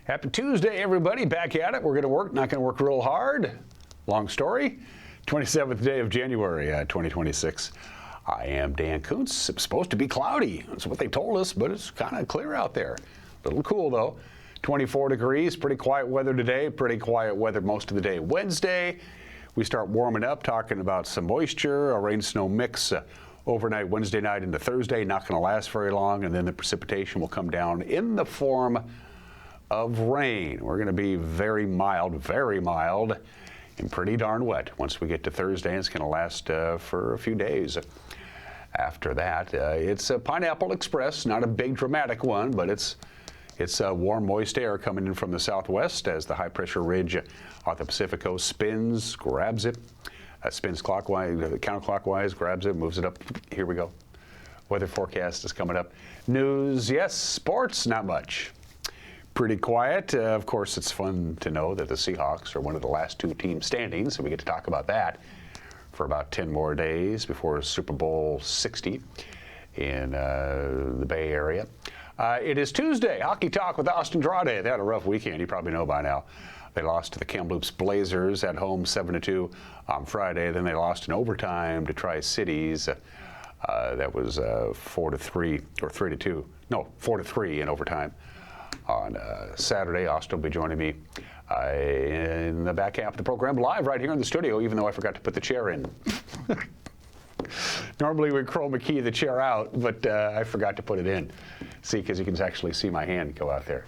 Happy Tuesday, everybody. Back at it. We're going to work, not going to work real hard. Long story. 27th day of January, 2026. I am Dan Kuntz. It's supposed to be cloudy. That's what they told us, but it's kind of clear out there. A little cool, though. 24 degrees. Pretty quiet weather today. Pretty quiet weather most of the day. Wednesday, we start warming up, talking about some moisture, a rain-snow mix overnight Wednesday night into Thursday. Not going to last very long, and then the precipitation will come down in the form of rain. We're going to be very mild, and pretty darn wet once we get to Thursday. It's going to last for a few days. After that, it's a Pineapple Express, not a big dramatic one, but it's warm, moist air coming in from the southwest as the high-pressure ridge off the Pacific coast spins, grabs it, spins clockwise, counterclockwise, grabs it, moves it up. Here we go. Weather forecast is coming up. News, yes. Sports, not much. Pretty quiet. Of course, it's fun to know that the Seahawks are one of the last two teams standing, so we get to talk about that for about 10 more days before Super Bowl 60 in the Bay Area. It is Tuesday. Hockey Talk with Austin Draude. They had a rough weekend. You probably know by now. They lost to the Kamloops Blazers at home 7-2 on Friday. Then they lost in overtime to Tri-Cities. That was 4-3 or 3-2. No, 4-3 in overtime. On Saturday, Austin will be joining me in the back half of the program live right here in the studio, even though I forgot to put the chair in. Normally we chroma key the chair out, but I forgot to put it in. See, because you can actually see my hand go out there.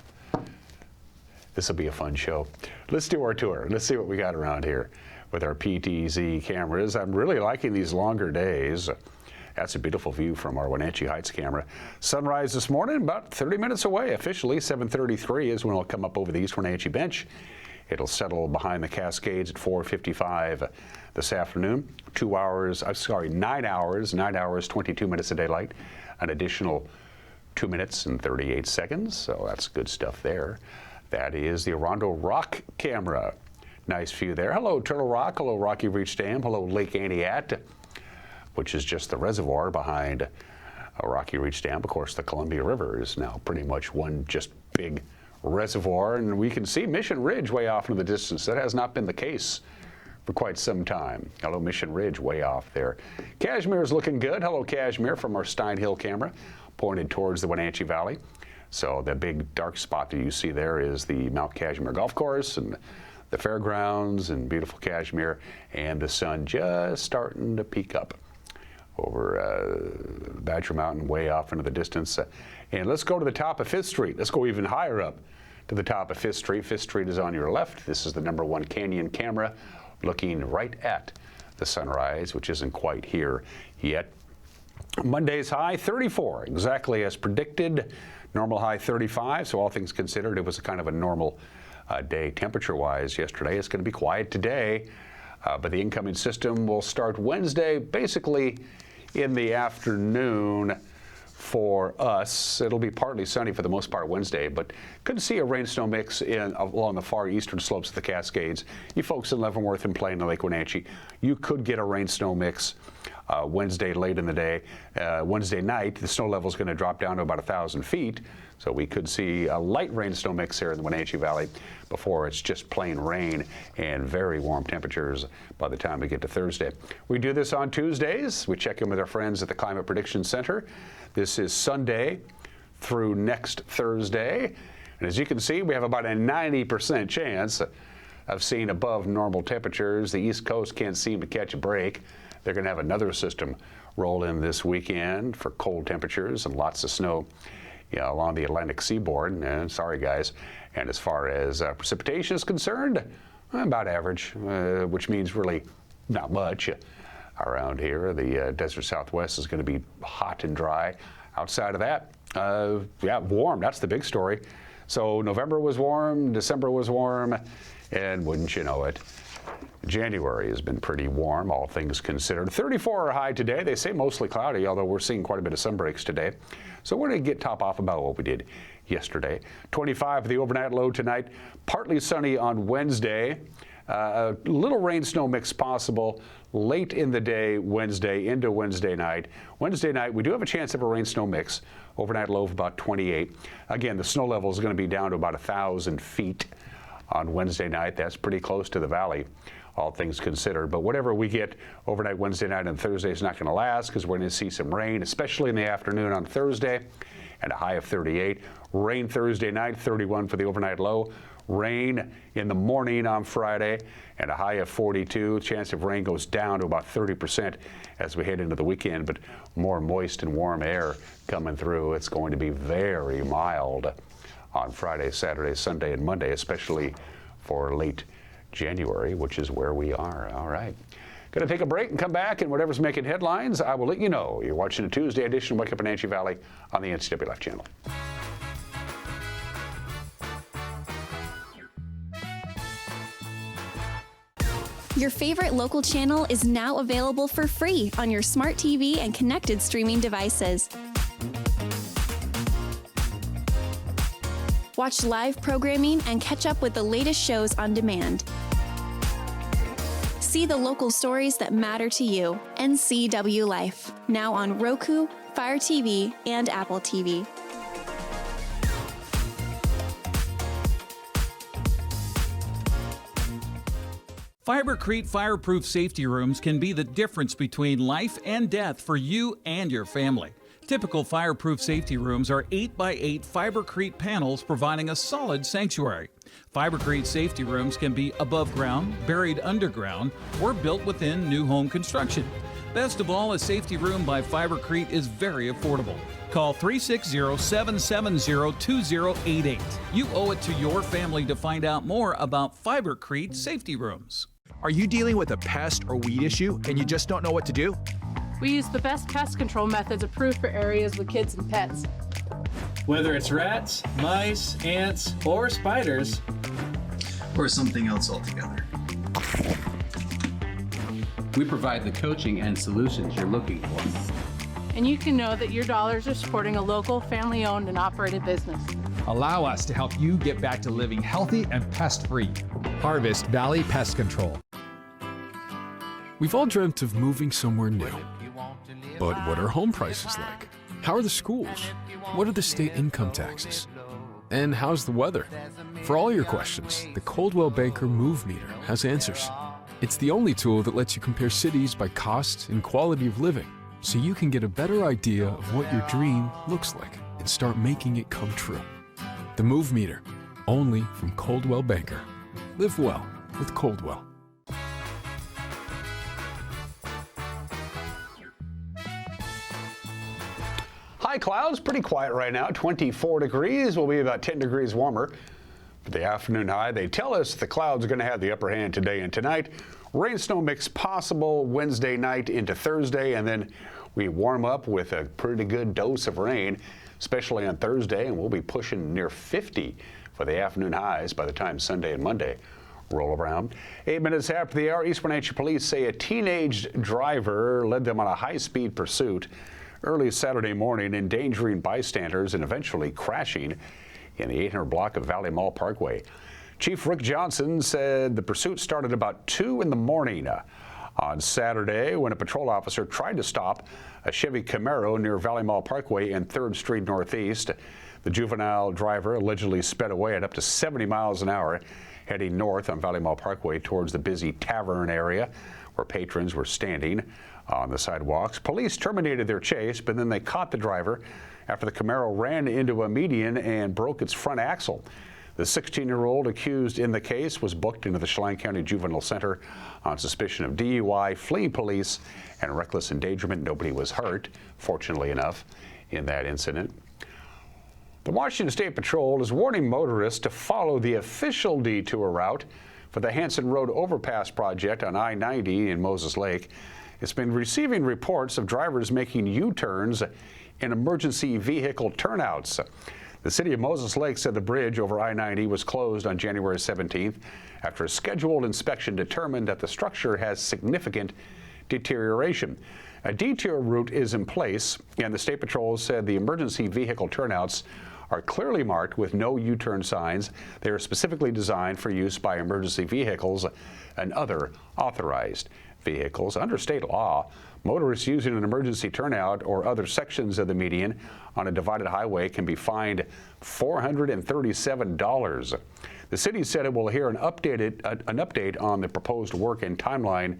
This will be a fun show. Let's do our tour. Let's see what we got around here with our PTZ cameras. I'm really liking these longer days. That's a beautiful view from our Wenatchee Heights camera. Sunrise this morning, about 30 minutes away. Officially, 7:33 is when it'll come up over the East Wenatchee bench. It'll settle behind the Cascades at 4:55 this afternoon. 9 hours, 22 minutes of daylight. An additional 2 minutes and 38 seconds. So that's good stuff there. That is the Arundel Rock camera. Nice view there. Hello, Turtle Rock. Hello, Rocky Reach Dam. Hello, Lake Aniat, which is just the reservoir behind Rocky Reach Dam. Of course, the Columbia River is now pretty much one just big reservoir, and we can see Mission Ridge way off in the distance. That has not been the case for quite some time. Hello, Mission Ridge way off there. Cashmere is looking good. Hello, Cashmere, from our Stein Hill camera, pointed towards the Wenatchee Valley. So the big dark spot that you see there is the Mount Cashmere Golf Course and the fairgrounds and beautiful Cashmere, and the sun just starting to peek up over Badger Mountain way off into the distance. And let's go to the top of 5th Street. Let's go even higher up to the top of 5th Street. 5th Street is on your left. This is the #1 Canyon camera looking right at the sunrise, which isn't quite here yet. Monday's high, 34, exactly as predicted. Normal high, 35, so all things considered, it was kind of a normal day temperature-wise yesterday. It's going to be quiet today, but the incoming system will start Wednesday, basically in the afternoon for us. It'll be partly sunny for the most part Wednesday, but could see a rain-snow mix along the far eastern slopes of the Cascades. You folks in Leavenworth and Plain and Lake Wenatchee, you could get a rain-snow mix Wednesday late in the day. Wednesday night, the snow level is going to drop down to about 1,000 feet, so we could see a light rain-snow mix here in the Wenatchee Valley before it's just plain rain and very warm temperatures by the time we get to Thursday. We do this on Tuesdays. We check in with our friends at the Climate Prediction Center. This is Sunday through next Thursday, and as you can see, we have about a 90% chance of seeing above normal temperatures. The East Coast can't seem to catch a break. They're going to have another system roll in this weekend for cold temperatures and lots of snow along the Atlantic seaboard. And sorry, guys. And as far as precipitation is concerned, about average, which means really not much around here. The desert Southwest is going to be hot and dry. Outside of that, warm. That's the big story. So November was warm, December was warm, and wouldn't you know it, January has been pretty warm, all things considered. 34 high today. They say mostly cloudy, although we're seeing quite a bit of sun breaks today. So we're going to get top off about what we did yesterday. 25 for the overnight low tonight. Partly sunny on Wednesday. A little rain snow mix possible late in the day Wednesday into Wednesday night. Wednesday night, we do have a chance of a rain snow mix. Overnight low of about 28. Again, the snow level is going to be down to about 1,000 feet on Wednesday night. That's pretty close to the valley, all things considered. But whatever we get overnight Wednesday night and Thursday is not going to last, because we're going to see some rain, especially in the afternoon on Thursday, and a high of 38. Rain Thursday night, 31 for the overnight low. Rain in the morning on Friday, and a high of 42. Chance of rain goes down to about 30% as we head into the weekend, but more moist and warm air coming through. It's going to be very mild on Friday, Saturday, Sunday, and Monday, especially for late January, which is where we are. All right. Going to take a break and come back, and whatever's making headlines, I will let you know. You're watching a Tuesday edition of Wake Up Wenatchee Valley on the NCW Life channel. Your favorite local channel is now available for free on your smart TV and connected streaming devices. Watch live programming and catch up with the latest shows on demand. See the local stories that matter to you. NCW Life, now on Roku, Fire TV, and Apple TV. Fibercrete fireproof safety rooms can be the difference between life and death for you and your family. Typical fireproof safety rooms are 8x8 Fibercrete panels providing a solid sanctuary. Fibercrete safety rooms can be above ground, buried underground, or built within new home construction. Best of all, a safety room by Fibercrete is very affordable. Call 360-770-2088. You owe it to your family to find out more about Fibercrete safety rooms. Are you dealing with a pest or weed issue and you just don't know what to do? We use the best pest control methods approved for areas with kids and pets. Whether it's rats, mice, ants, or spiders, or something else altogether, we provide the coaching and solutions you're looking for. And you can know that your dollars are supporting a local, family-owned and operated business. Allow us to help you get back to living healthy and pest-free. Harvest Valley Pest Control. We've all dreamt of moving somewhere new. But what are home prices like? How are the schools? What are the state income taxes? And how's the weather? For all your questions, the Coldwell Banker Move Meter has answers. It's the only tool that lets you compare cities by cost and quality of living, so you can get a better idea of what your dream looks like and start making it come true. The Move Meter, only from Coldwell Banker. Live well with Coldwell. High clouds, pretty quiet right now. 24 degrees, will be about 10 degrees warmer for the afternoon high. They tell us the clouds are going to have the upper hand today and tonight. Rain snow mix possible Wednesday night into Thursday, and then we warm up with a pretty good dose of rain, especially on Thursday, and we'll be pushing near 50 for the afternoon highs by the time Sunday and Monday roll around. 8 minutes after the hour, East Wenatchee police say a teenage driver led them on a high-speed pursuit early Saturday morning, endangering bystanders and eventually crashing in the 800 block of Valley Mall Parkway. Chief Rick Johnson said the pursuit started about 2 in the morning on Saturday when a patrol officer tried to stop a Chevy Camaro near Valley Mall Parkway and 3rd Street Northeast. The juvenile driver allegedly sped away at up to 70 miles an hour, heading north on Valley Mall Parkway towards the busy tavern area where patrons were standing on the sidewalks. Police terminated their chase, but then they caught the driver after the Camaro ran into a median and broke its front axle. The 16-year-old accused in the case was booked into the Chelan County Juvenile Center on suspicion of DUI, fleeing police, and reckless endangerment. Nobody was hurt, fortunately enough, in that incident. The Washington State Patrol is warning motorists to follow the official detour route for the Hanson Road Overpass project on I-90 in Moses Lake. It's been receiving reports of drivers making U-turns in emergency vehicle turnouts. The city of Moses Lake said the bridge over I-90 was closed on January 17th after a scheduled inspection determined that the structure has significant deterioration. A detour route is in place, and the State Patrol said the emergency vehicle turnouts are clearly marked with no U-turn signs. They are specifically designed for use by emergency vehicles and other authorized vehicles. Under state law, motorists using an emergency turnout or other sections of the median on a divided highway can be fined $437. The city said it will hear an update on the proposed work and timeline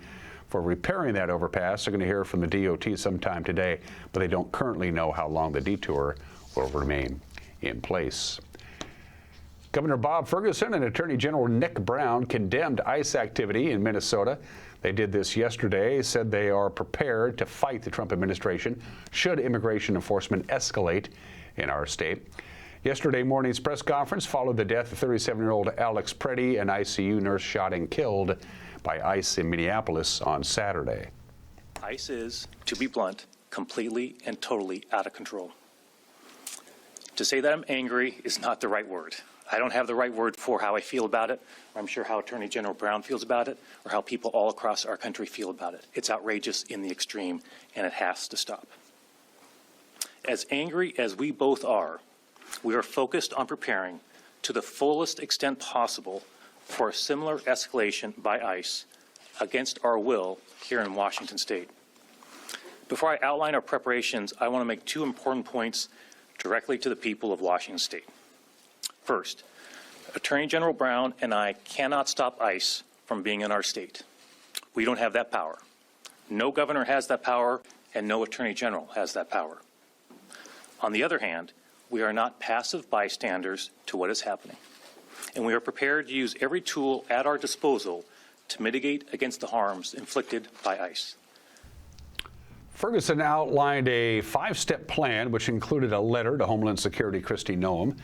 for repairing that overpass. They're going to hear from the DOT sometime today, but they don't currently know how long the detour will remain in place. Governor Bob Ferguson and Attorney General Nick Brown condemned ICE activity in Minnesota. They did this yesterday, said they are prepared to fight the Trump administration should immigration enforcement escalate in our state. Yesterday morning's press conference followed the death of 37-year-old Alex Preddy, an ICU nurse shot and killed by ICE in Minneapolis on Saturday. ICE is, to be blunt, completely and totally out of control. To say that I'm angry is not the right word. I don't have the right word for how I feel about it, or I'm sure how Attorney General Brown feels about it, or how people all across our country feel about it. It's outrageous in the extreme, and it has to stop. As angry as we both are, we are focused on preparing to the fullest extent possible for a similar escalation by ICE against our will here in Washington State. Before I outline our preparations, I want to make two important points directly to the people of Washington State. First, Attorney General Brown and I cannot stop ICE from being in our state. We don't have that power. No governor has that power, and no Attorney General has that power. On the other hand, we are not passive bystanders to what is happening, and we are prepared to use every tool at our disposal to mitigate against the harms inflicted by ICE. Ferguson outlined a 5-step plan, which included a letter to Homeland Security Kristi Noem,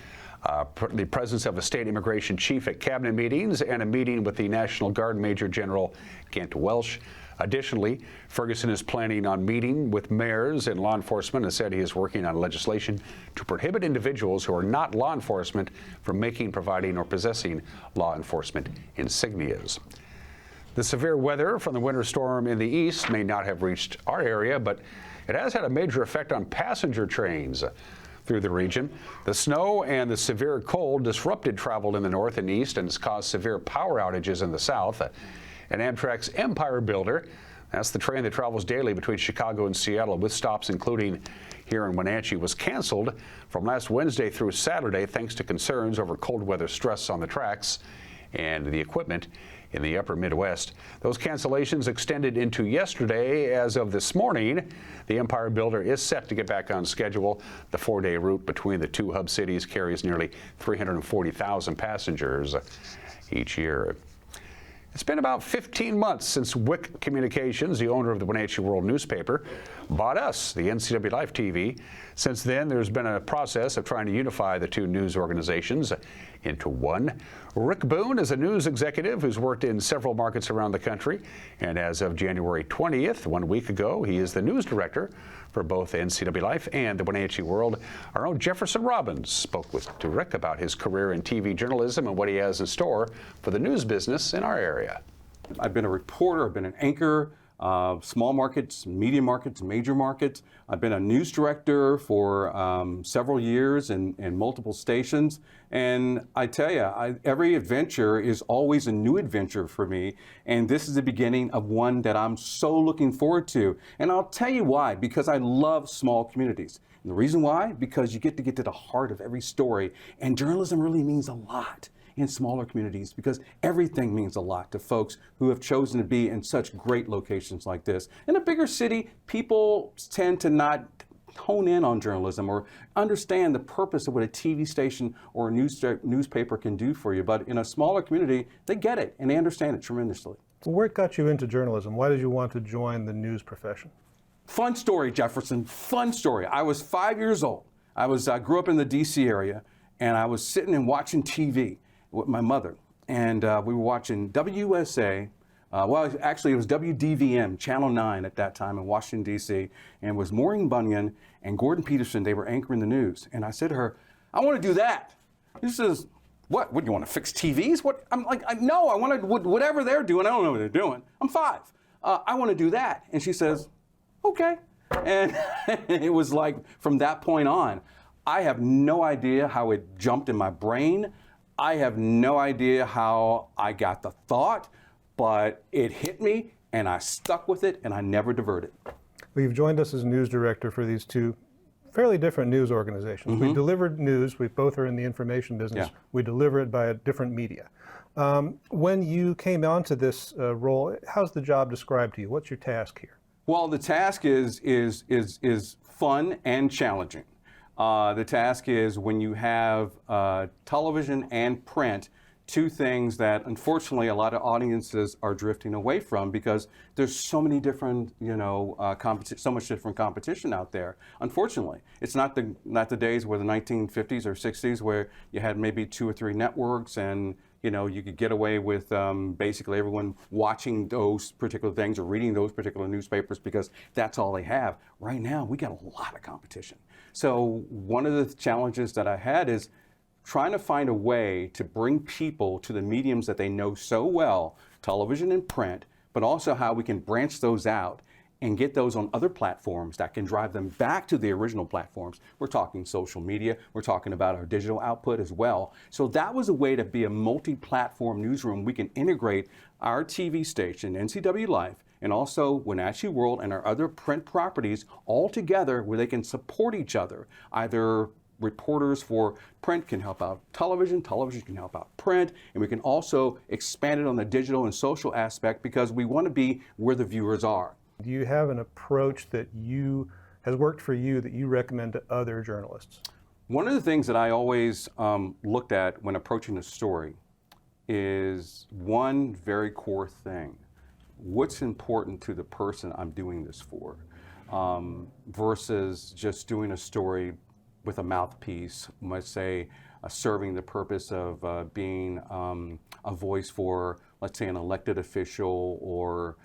the presence of a state immigration chief at cabinet meetings, and a meeting with the National Guard Major General Kent Welsh. Additionally, Ferguson is planning on meeting with mayors and law enforcement and said he is working on legislation to prohibit individuals who are not law enforcement from making, providing, or possessing law enforcement insignias. The severe weather from the winter storm in the east may not have reached our area, but it has had a major effect on passenger trains through the region. The snow and the severe cold disrupted travel in the north and east and has caused severe power outages in the south. And Amtrak's Empire Builder, that's the train that travels daily between Chicago and Seattle with stops including here in Wenatchee, was canceled from last Wednesday through Saturday thanks to concerns over cold weather stress on the tracks and the equipment in the upper Midwest. Those cancellations extended into yesterday. As of this morning, the Empire Builder is set to get back on schedule. The 4-day route between the two hub cities carries nearly 340,000 passengers each year. It's been about 15 months since WIC Communications, the owner of the Wenatchee World newspaper, bought us, the NCW Life TV. Since then, there's been a process of trying to unify the two news organizations into one. Rick Boone is a news executive who's worked in several markets around the country, and as of January 20th, 1 week ago, he is the news director for both NCW Life and the Wenatchee World. Our own Jefferson Robbins spoke to Rick about his career in TV journalism and what he has in store for the news business in our area. I've been a reporter, I've been an anchor, small markets, medium markets, major markets. I've been a news director for several years in multiple stations. And I tell you, every adventure is always a new adventure for me. And this is the beginning of one that I'm so looking forward to. And I'll tell you why, because I love small communities. And the reason why, because you get to the heart of every story. And journalism really means a lot in smaller communities, because everything means a lot to folks who have chosen to be in such great locations like this. In a bigger city, people tend to not hone in on journalism or understand the purpose of what a TV station or a newspaper can do for you. But in a smaller community, they get it and they understand it tremendously. Well, where got you into journalism? Why did you want to join the news profession? Fun story, Jefferson, fun story. I was 5 years old. I grew up in the DC area, and I was sitting and watching TV with my mother, and we were watching WUSA. Well, actually, it was WDVM, Channel 9 at that time in Washington, D.C., and it was Maureen Bunyan and Gordon Peterson. They were anchoring the news, and I said to her, I want to do that. She says, what do you want to fix TVs? What? I'm like, no, I want to, whatever they're doing, I don't know what they're doing. I'm 5. I want to do that. And she says, okay. And it was like, from that point on, I have no idea how it jumped in my brain. I have no idea how I got the thought, but it hit me and I stuck with it and I never diverted. Well, you've joined us as news director for these two fairly different news organizations. We delivered news. We both are in the information business. Yeah. We deliver it by a different media. When you came onto this role, how's the job described to you? What's your task here? Well, the task is fun and challenging. The task is when you have television and print, two things that unfortunately a lot of audiences are drifting away from because there's so many different, so much different competition out there. Unfortunately, it's not the days where the 1950s or 60s where you had maybe 2 or 3 networks and you could get away with basically everyone watching those particular things or reading those particular newspapers because that's all they have. Right now, we got a lot of competition. So one of the challenges that I had is trying to find a way to bring people to the mediums that they know so well, television and print, but also how we can branch those out and get those on other platforms that can drive them back to the original platforms. We're talking social media, we're talking about our digital output as well. So that was a way to be a multi-platform newsroom. We can integrate our TV station, NCW Life, and also Wenatchee World and our other print properties all together where they can support each other. Either reporters for print can help out television, television can help out print, and we can also expand it on the digital and social aspect because we want to be where the viewers are. Do you have an approach that has worked for you that you recommend to other journalists? One of the things that I always looked at when approaching a story is one very core thing. What's important to the person I'm doing this for versus just doing a story with a mouthpiece, let's say serving the purpose of being a voice for, let's say, an elected official or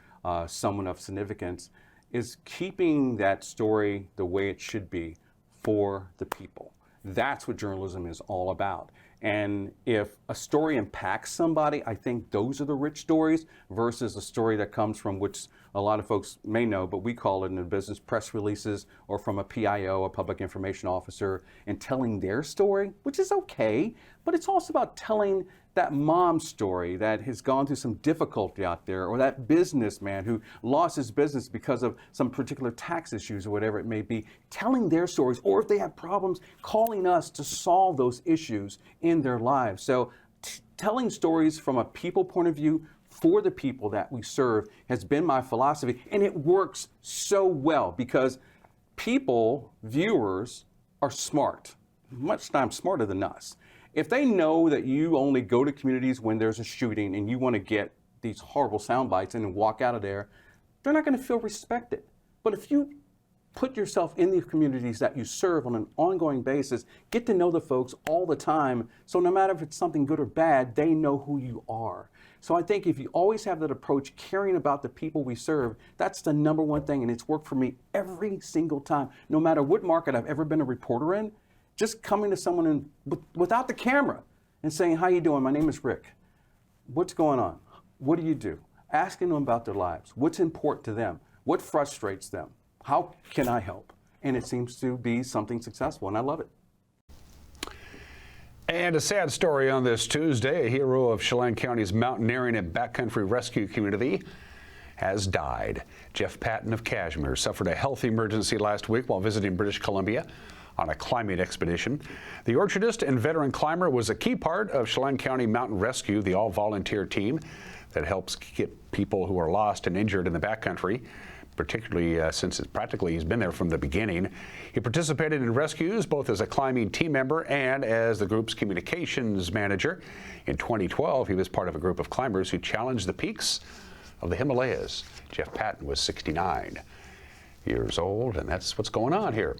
someone of significance, is keeping that story the way it should be for the people. That's what journalism is all about. And if a story impacts somebody, I think those are the rich stories versus a story that comes from, which a lot of folks may know, but we call it in the business press releases or from a PIO, a public information officer, and telling their story, which is okay, but it's also about telling that mom's story that has gone through some difficulty out there, or that businessman who lost his business because of some particular tax issues or whatever it may be, telling their stories, or if they have problems, calling us to solve those issues in their lives. So telling stories from a people point of view for the people that we serve has been my philosophy, and it works so well because people, viewers, are smart, much times smarter than us. If they know that you only go to communities when there's a shooting and you want to get these horrible sound bites and then walk out of there, they're not going to feel respected. But if you put yourself in the communities that you serve on an ongoing basis, get to know the folks all the time, so no matter if it's something good or bad, they know who you are. So I think if you always have that approach, caring about the people we serve, that's the number one thing, and it's worked for me every single time. No matter what market I've ever been a reporter in, just coming to someone without the camera and saying, "How you doing? My name is Rick. What's going on? What do you do?" Asking them about their lives. What's important to them? What frustrates them? How can I help? And it seems to be something successful, and I love it. And a sad story on this Tuesday. A hero of Chelan County's mountaineering and backcountry rescue community has died. Jeff Patton of Cashmere suffered a health emergency last week while visiting British Columbia on a climbing expedition. The orchardist and veteran climber was a key part of Chelan County Mountain Rescue, the all-volunteer team that helps get people who are lost and injured in the backcountry, particularly since he's been there from the beginning. He participated in rescues both as a climbing team member and as the group's communications manager. In 2012, he was part of a group of climbers who challenged the peaks of the Himalayas. Jeff Patton was 69 years old, and that's what's going on here.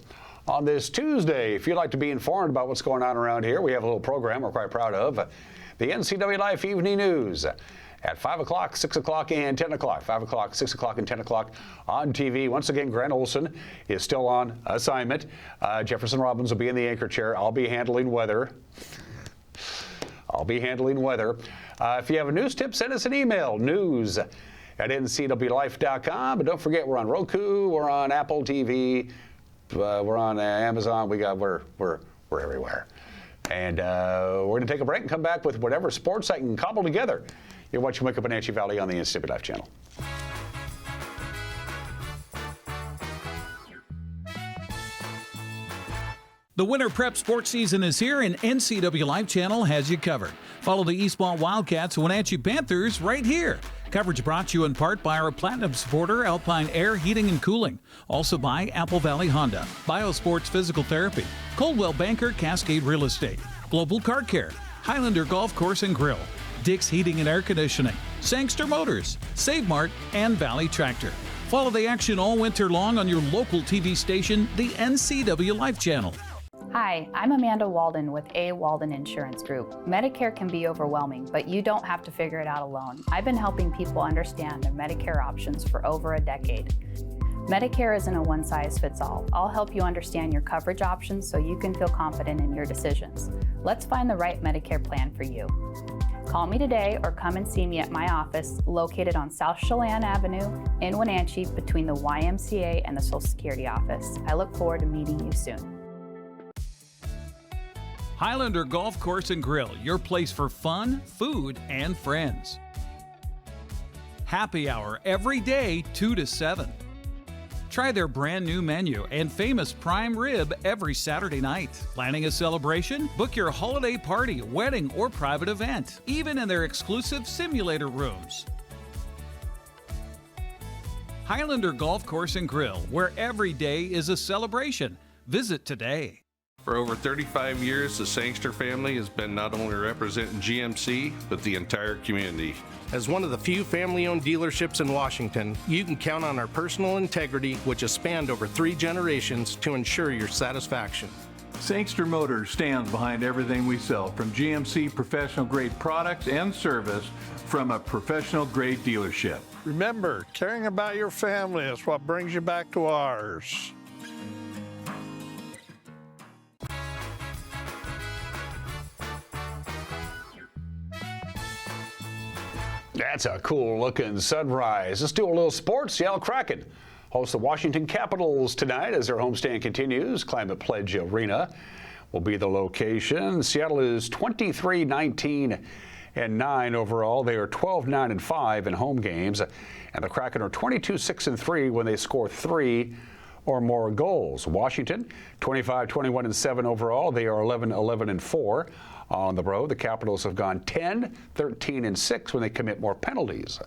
On this Tuesday, if you'd like to be informed about what's going on around here, we have a little program we're quite proud of, the NCW Life Evening News at 5 o'clock, 6 o'clock, and 10 o'clock. 5 o'clock, 6 o'clock, and 10 o'clock on TV. Once again, Grant Olson is still on assignment. Jefferson Robbins will be in the anchor chair. I'll be handling weather. If you have a news tip, send us an email, news@ncwlife.com. But don't forget, we're on Roku, we're on Apple TV, we're on Amazon. We're We're everywhere. And we're going to take a break and come back with whatever sports I can cobble together. You're watching Wake Up Wenatchee Valley on the NCW Life channel. The winter prep sports season is here, and NCW Life Channel has you covered. Follow the Eastmont Wildcats and Wenatchee Panthers right here. Coverage brought to you in part by our Platinum supporter, Alpine Air Heating and Cooling. Also by Apple Valley Honda, Biosports Physical Therapy, Coldwell Banker Cascade Real Estate, Global Car Care, Highlander Golf Course and Grill, Dick's Heating and Air Conditioning, Sangster Motors, Save Mart, and Valley Tractor. Follow the action all winter long on your local TV station, the NCW Life Channel. Hi, I'm Amanda Walden with A. Walden Insurance Group. Medicare can be overwhelming, but you don't have to figure it out alone. I've been helping people understand their Medicare options for over a decade. Medicare isn't a one-size-fits-all. I'll help you understand your coverage options so you can feel confident in your decisions. Let's find the right Medicare plan for you. Call me today or come and see me at my office located on South Chelan Avenue in Wenatchee between the YMCA and the Social Security office. I look forward to meeting you soon. Highlander Golf Course and Grill, your place for fun, food, and friends. Happy hour every day, 2 to 7. Try their brand new menu and famous prime rib every Saturday night. Planning a celebration? Book your holiday party, wedding, or private event, even in their exclusive simulator rooms. Highlander Golf Course and Grill, where every day is a celebration. Visit today. For over 35 years, the Sangster family has been not only representing GMC, but the entire community. As one of the few family-owned dealerships in Washington, you can count on our personal integrity, which has spanned over 3 generations, to ensure your satisfaction. Sangster Motors stands behind everything we sell, from GMC professional-grade products and service from a professional-grade dealership. Remember, caring about your family is what brings you back to ours. That's a cool looking sunrise. Let's do a little sports. Seattle Kraken host the Washington Capitals tonight as their homestand continues. Climate Pledge Arena will be the location. Seattle is 23-19-9 overall. They are 12-9-5 in home games, and the Kraken are 22-6-3 when they score 3 or more goals. Washington 25-21-7 overall. They are 11-11-4 on the road. The Capitals have gone 10-13-6 when they commit more penalties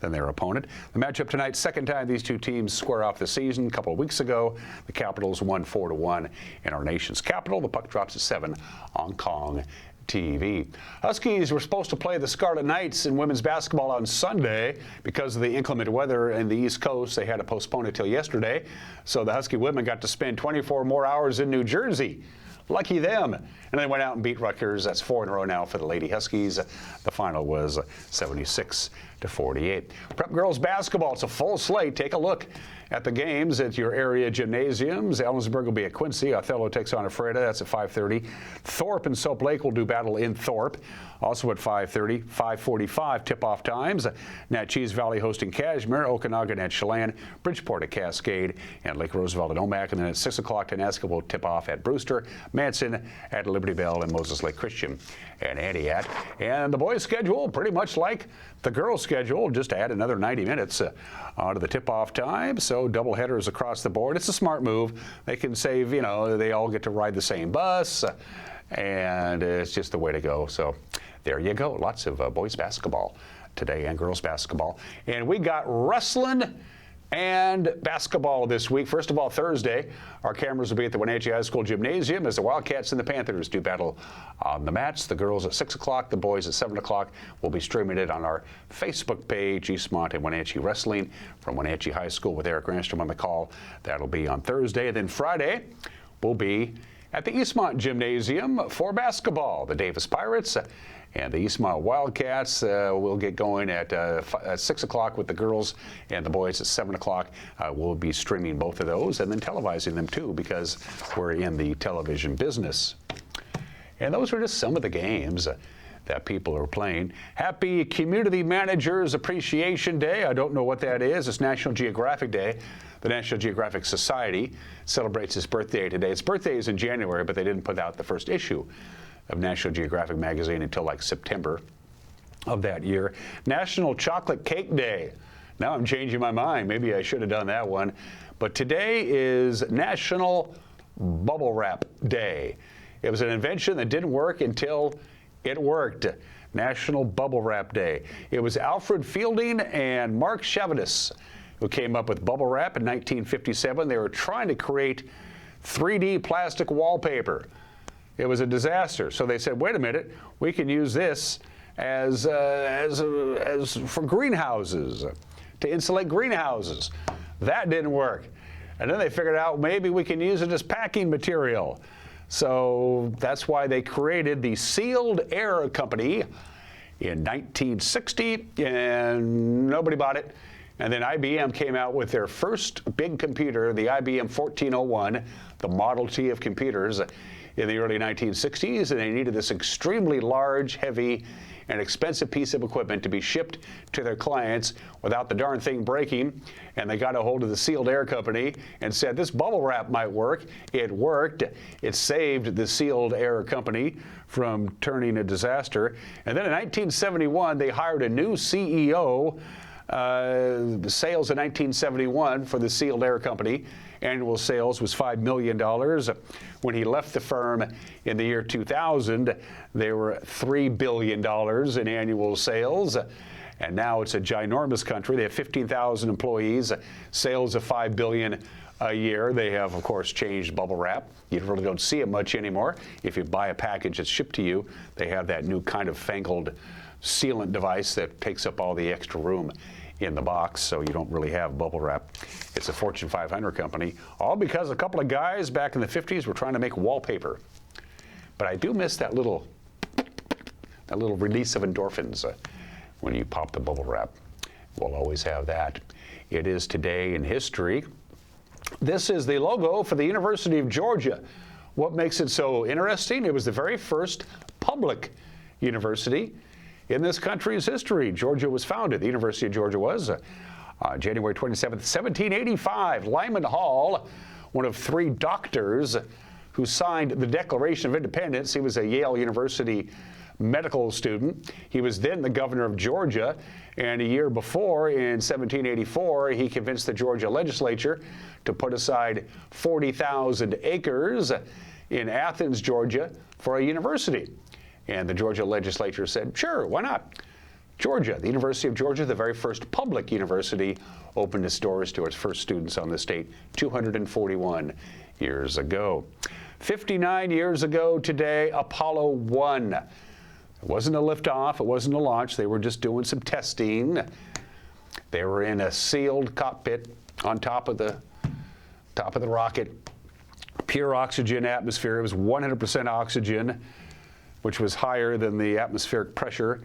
than their opponent. The matchup tonight, second time these two teams square off this season. A couple of weeks ago, the Capitals won 4-1 in our nation's capital. The puck drops at 7 on Kong TV. Huskies were supposed to play the Scarlet Knights in women's basketball on Sunday. Because of the inclement weather in the East Coast, they had to postpone it till yesterday. So the Husky women got to spend 24 more hours in New Jersey. Lucky them. And they went out and beat Rutgers. That's 4 in a row now for the Lady Huskies. The final was 76-48. Prep girls basketball, it's a full slate. Take a look at the games at your area gymnasiums. Ellensburg will be at Quincy. Othello takes on Ephrata. That's at 5:30. Thorpe and Soap Lake will do battle in Thorpe. Also at 5:30, 5:45 tip-off times. Natchez Valley hosting Kashmir, Okanagan at Chelan, Bridgeport at Cascade, and Lake Roosevelt at Omak. And then at 6 o'clock, Tenaska will tip off at Brewster, Manson at Liberty Bell, and Moses Lake Christian at Antioch. And the boys' schedule, pretty much like the girls' schedule, just add another 90 minutes onto the tip-off time. So double headers across the board. It's a smart move. They can save, you know, they all get to ride the same bus, and it's just the way to go. So there you go. Lots of boys basketball today and girls basketball. And we got wrestling and basketball this week. First of all, Thursday, our cameras will be at the Wenatchee High School Gymnasium as the Wildcats and the Panthers do battle on the mats. The girls at 6 o'clock, the boys at 7 o'clock. We'll be streaming it on our Facebook page, Eastmont and Wenatchee Wrestling from Wenatchee High School with Eric Granstrom on the call. That'll be on Thursday. Then Friday, we'll be at the Eastmont Gymnasium for basketball. The Davis Pirates and the Eastmont Wildcats will get going at 6 o'clock with the girls, and the boys at 7 o'clock. We'll be streaming both of those and then televising them too, because we're in the television business. And those are just some of the games that people are playing. Happy Community Managers Appreciation Day. I don't know what that is. It's National Geographic Day. The National Geographic Society celebrates its birthday today. Its birthday is in January, but they didn't put out the first issue of National Geographic magazine until like September of that year. National Chocolate Cake Day. Now I'm changing my mind. Maybe I should have done that one. But today is National Bubble Wrap Day. It was an invention that didn't work until it worked. National Bubble Wrap Day. It was Alfred Fielding and Mark Chevadus who came up with bubble wrap in 1957. They were trying to create 3D plastic wallpaper. It was a disaster. So they said, wait a minute, we can use this as for greenhouses, to insulate greenhouses. That didn't work. And then they figured out maybe we can use it as packing material. So that's why they created the Sealed Air Company in 1960, and nobody bought it. And then IBM came out with their first big computer, the IBM 1401, the Model T of computers, in the early 1960s, and they needed this extremely large, heavy, and expensive piece of equipment to be shipped to their clients without the darn thing breaking. And they got a hold of the Sealed Air Company and said, this bubble wrap might work. It worked. It saved the Sealed Air Company from turning a disaster. And then in 1971, they hired a new CEO. The sales in 1971 for the Sealed Air Company, annual sales was $5 million. When he left the firm in the year 2000, they were $3 billion in annual sales. And now it's a ginormous country. They have 15,000 employees, sales of $5 billion a year. They have, of course, changed bubble wrap. You really don't see it much anymore. If you buy a package that's shipped to you, they have that new kind of fangled sealant device that takes up all the extra room in the box, so you don't really have bubble wrap. It's a Fortune 500 company, all because a couple of guys back in the 50s were trying to make wallpaper. But I do miss that little release of endorphins when you pop the bubble wrap. We'll always have that. It is today in history. This is the logo for the University of Georgia. What makes it so interesting? It was the very first public university in this country's history. Georgia was founded. The University of Georgia was January 27th, 1785. Lyman Hall, one of three doctors who signed the Declaration of Independence. He was a Yale University medical student. He was then the governor of Georgia, and a year before, in 1784, he convinced the Georgia legislature to put aside 40,000 acres in Athens, Georgia, for a university. And the Georgia legislature said, sure, why not? Georgia, the University of Georgia, the very first public university, opened its doors to its first students on the state 241 years ago. 59 years ago today, Apollo 1. It wasn't a liftoff, it wasn't a launch, they were just doing some testing. They were in a sealed cockpit on top of the rocket. Pure oxygen atmosphere, it was 100% oxygen, which was higher than the atmospheric pressure.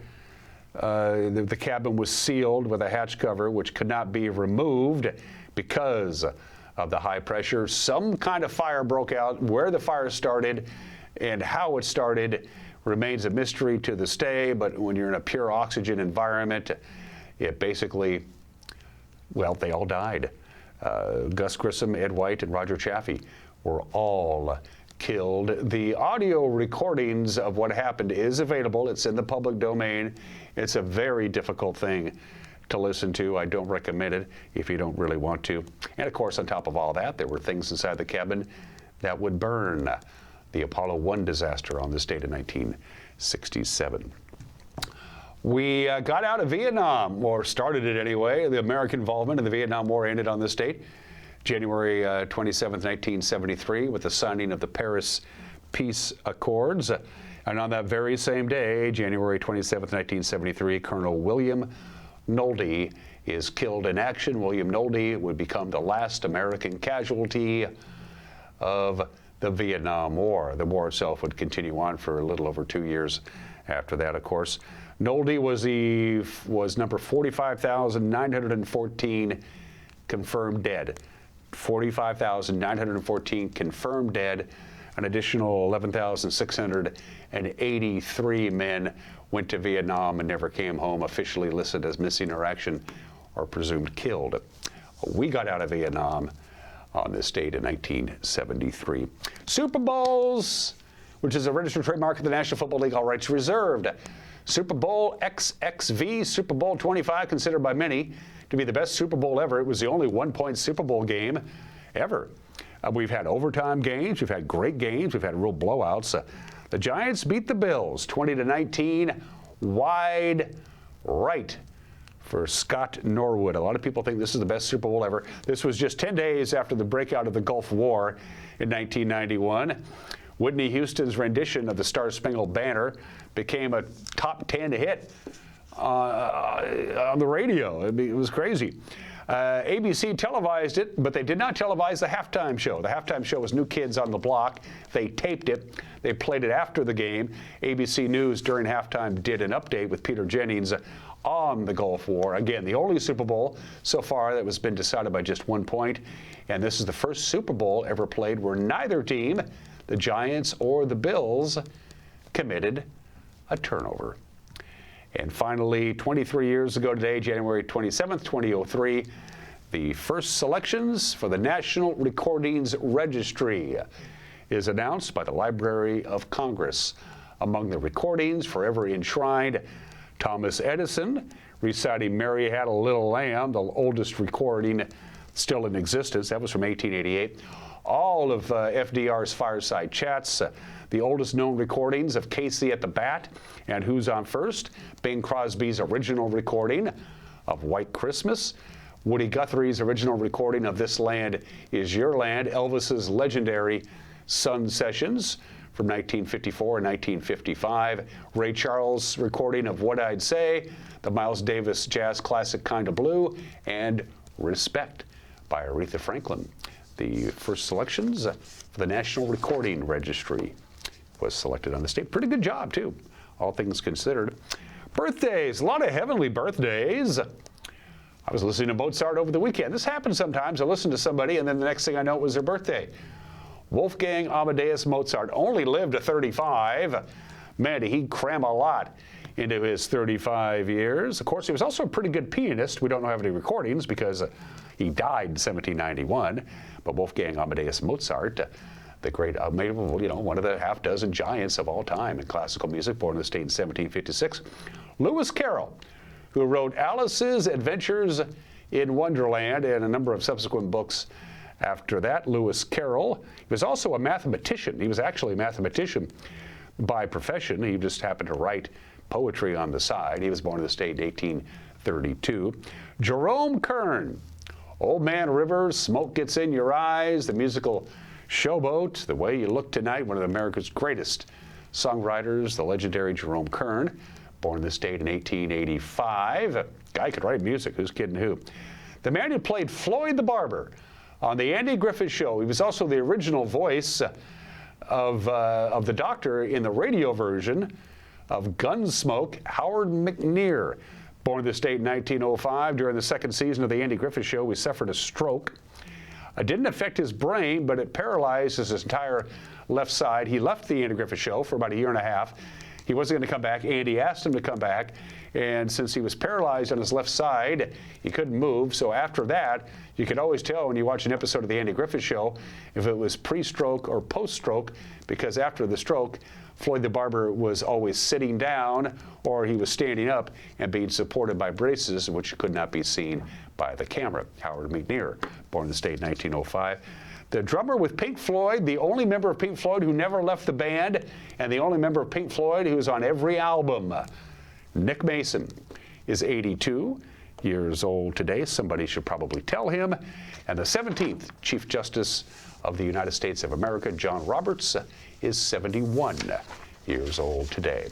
The cabin was sealed with a hatch cover, which could not be removed because of the high pressure. Some kind of fire broke out. Where the fire started and how it started remains a mystery to this day, but when you're in a pure oxygen environment, it basically, well, they all died. Gus Grissom, Ed White, and Roger Chaffee were all killed. The audio recordings of what happened is available. It's in the public domain. It's a very difficult thing to listen to. I don't recommend it if you don't really want to. And of course, on top of all that, there were things inside the cabin that would burn. The Apollo 1 disaster on this date in 1967. We got out of Vietnam, or started it anyway. The American involvement in the Vietnam War ended on this date, January 27th, 1973, with the signing of the Paris Peace Accords. And on that very same day, January 27th, 1973, Colonel William Nolde is killed in action. William Nolde would become the last American casualty of the Vietnam War. The war itself would continue on for a little over 2 years after that, of course. Nolde was number 45,914 confirmed dead. 45,914 confirmed dead. An additional 11,683 men went to Vietnam and never came home, officially listed as missing in action or presumed killed. We got out of Vietnam on this date in 1973. Super Bowls, which is a registered trademark of the National Football League, all rights reserved. Super Bowl XXV, Super Bowl 25, considered by many to be the best Super Bowl ever. It was the only one-point Super Bowl game ever. We've had overtime games, we've had great games, we've had real blowouts. The Giants beat the Bills 20-19, wide right for Scott Norwood. A lot of people think this is the best Super Bowl ever. This was just 10 days after the breakout of the Gulf War in 1991. Whitney Houston's rendition of the Star Spangled Banner became a top 10 hit on the radio. It was crazy. ABC televised it, but they did not televise the halftime show. The halftime show was New Kids on the Block. They taped it. They played it after the game. ABC News during halftime did an update with Peter Jennings on the Gulf War. Again, the only Super Bowl so far that has been decided by just 1 point. And this is the first Super Bowl ever played where neither team, the Giants or the Bills, committed a turnover. And finally, 23 years ago today, January 27th, 2003, the first selections for the National Recordings Registry is announced by the Library of Congress. Among the recordings forever enshrined, Thomas Edison reciting Mary Had a Little Lamb, the oldest recording still in existence. That was from 1888. All of FDR's fireside chats, the oldest known recordings of Casey at the Bat and Who's on First, Bing Crosby's original recording of White Christmas, Woody Guthrie's original recording of This Land Is Your Land, Elvis's legendary Sun Sessions from 1954 and 1955, Ray Charles' recording of What I'd Say, the Miles Davis jazz classic Kinda Blue, and Respect by Aretha Franklin. The first selections for the National Recording Registry was selected on the state. Pretty good job, too, all things considered. Birthdays, a lot of heavenly birthdays. I was listening to Mozart over the weekend. This happens sometimes. I listen to somebody, and then the next thing I know, it was their birthday. Wolfgang Amadeus Mozart only lived to 35. Man, did he cram a lot into his 35 years. Of course, he was also a pretty good pianist. We don't have any recordings because he died in 1791. But Wolfgang Amadeus Mozart, the great, one of the half dozen giants of all time in classical music, born in the state in 1756. Lewis Carroll, who wrote Alice's Adventures in Wonderland and a number of subsequent books after that. Lewis Carroll, he was also a mathematician. He was actually a mathematician by profession. He just happened to write poetry on the side. He was born in the state in 1832. Jerome Kern, Old Man River, Smoke Gets in Your Eyes, the musical Showboat, The Way You Look Tonight, one of America's greatest songwriters, the legendary Jerome Kern, born in the state in 1885. Guy could write music, who's kidding who? The man who played Floyd the Barber on the Andy Griffith Show. He was also the original voice of the Doctor in the radio version of Gunsmoke, Howard McNear. Born in the state in 1905, during the second season of the Andy Griffith Show, he suffered a stroke. It didn't affect his brain, but it paralyzed his entire left side. He left the Andy Griffith Show for about a year and a half. He wasn't going to come back. Andy asked him to come back, and since he was paralyzed on his left side, he couldn't move. So after that, you could always tell when you watch an episode of the Andy Griffith Show if it was pre-stroke or post-stroke, because after the stroke, Floyd the Barber was always sitting down or he was standing up and being supported by braces, which could not be seen by the camera. Howard McNear, born in the state in 1905. The drummer with Pink Floyd, the only member of Pink Floyd who never left the band, and the only member of Pink Floyd who was on every album, Nick Mason, is 82 years old today. Somebody should probably tell him. And the 17th Chief Justice of the United States of America, John Roberts, is 71 years old today.